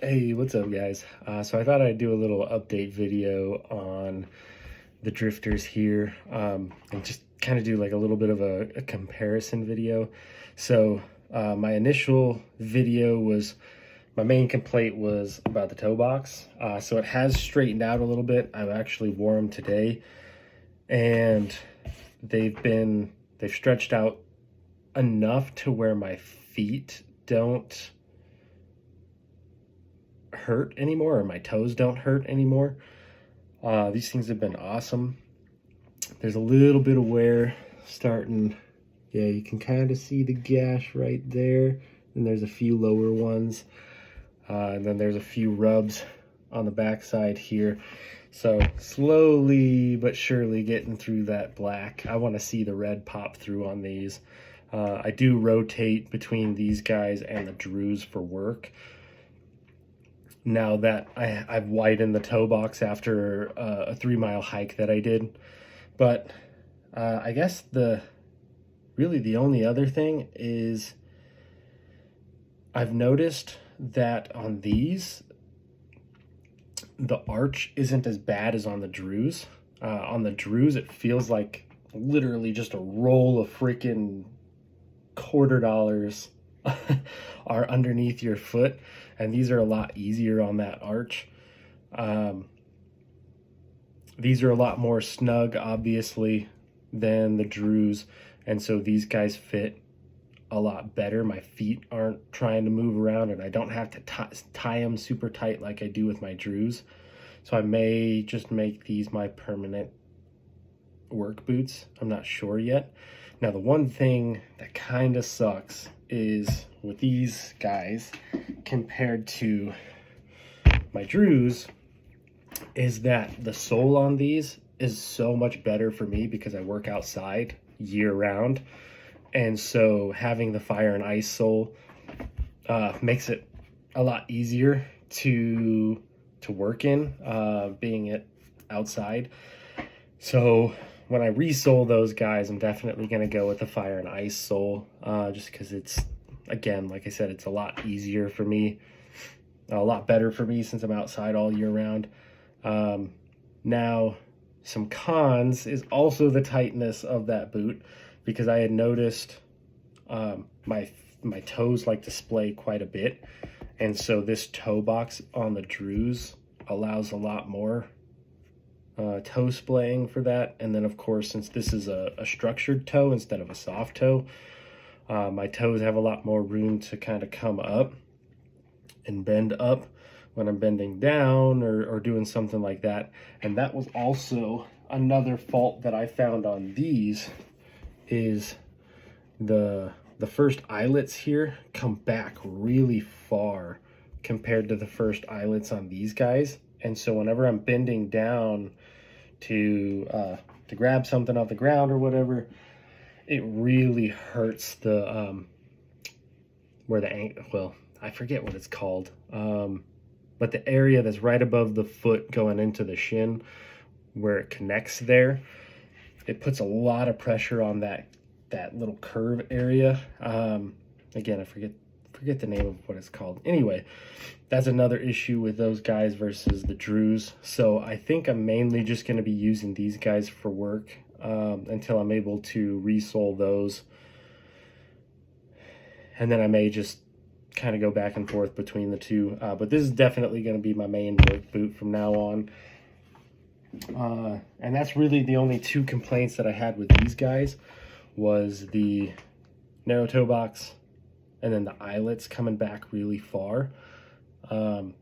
Hey, what's up, guys? So I thought I'd do a little update video on the drifters here, and just kind of do like a little bit of a comparison video. So my initial video was, my main complaint was about the toe box. So it has straightened out a little bit. I've actually wore them today, and they've stretched out enough to where my feet don't hurt anymore, or my toes don't hurt anymore. These things have been awesome. There's a little bit of wear starting. Yeah, you can kind of see the gash right there, and there's a few lower ones, and then there's a few rubs on the backside here. So slowly but surely getting through that black. I want to see the red pop through on these. I do rotate between these guys and the Drews for work. Now that I've widened the toe box after a 3-mile hike that I did. But I guess really the only other thing is I've noticed that on these, the arch isn't as bad as on the Drews. On the Drews, it feels like literally just a roll of freaking $quarter are underneath your foot, and these are a lot easier on that arch. These are a lot more snug, obviously, than the Drews, and so these guys fit a lot better. My feet aren't trying to move around, and I don't have to tie them super tight like I do with my Drews. So I may just make these my permanent work boots. I'm not sure yet. Now, the one thing that kind of sucks is with these guys compared to my Drews is that the sole on these is so much better for me because I work outside year round. And so having the fire and ice sole makes it a lot easier to work in, being it outside. So when I resole those guys, I'm definitely going to go with the fire and ice sole, just because it's, again, like I said, it's a lot easier for me, a lot better for me since I'm outside all year round. Now, some cons is also the tightness of that boot, because I had noticed my toes like to splay quite a bit, and so this toe box on the Drews allows a lot more toe splaying for that. And then, of course, since this is a structured toe instead of a soft toe, my toes have a lot more room to kind of come up and bend up when I'm bending down or doing something like that. And that was also another fault that I found on these, is the first eyelets here come back really far compared to the first eyelets on these guys. And so whenever I'm bending down to grab something off the ground or whatever, it really hurts the where the ankle, well, I forget what it's called, but the area that's right above the foot going into the shin, where it connects there, it puts a lot of pressure on that little curve area. Again, I forget the name of what it's called. Anyway, that's another issue with those guys versus the Drews. So I think I'm mainly just going to be using these guys for work until I'm able to resole those. And then I may just kind of go back and forth between the two. But this is definitely going to be my main work boot from now on. And that's really the only two complaints that I had with these guys, was the narrow toe box and then the eyelets coming back really far. And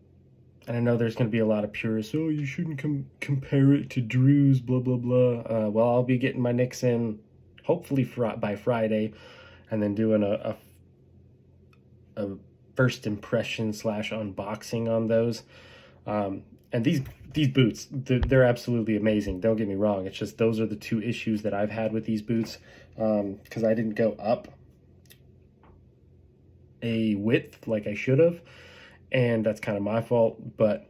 I know there's going to be a lot of purists, oh, you shouldn't compare it to Drews, blah, blah, blah. Well, I'll be getting my nicks in hopefully by Friday, and then doing a first impression / unboxing on those. And these boots, they're absolutely amazing. Don't get me wrong. It's just those are the two issues that I've had with these boots, because I didn't go up a width like I should have, and that's kind of my fault. But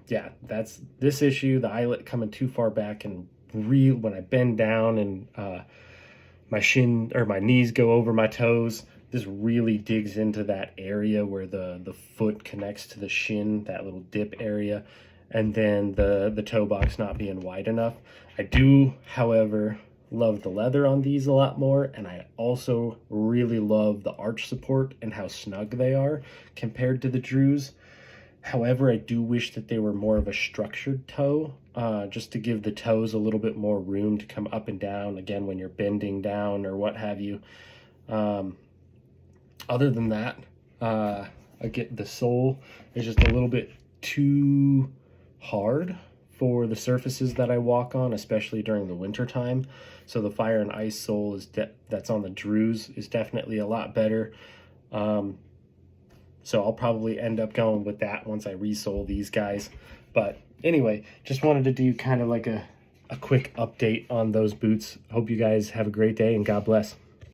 yeah, that's this issue, the eyelet coming too far back, and when I bend down and my shin or my knees go over my toes, this really digs into that area where the foot connects to the shin, that little dip area, and then the toe box not being wide enough. I do, however, love the leather on these a lot more, and I also really love the arch support and how snug they are compared to the Drews. However, I do wish that they were more of a structured toe, just to give the toes a little bit more room to come up and down, again, when you're bending down or what have you. Other than that, I get the sole is just a little bit too hard for the surfaces that I walk on, especially during the winter time. So the Fire and Ice sole is that's on the Drews is definitely a lot better. So I'll probably end up going with that once I resole these guys. But anyway, just wanted to do kind of like a quick update on those boots. Hope you guys have a great day, and God bless.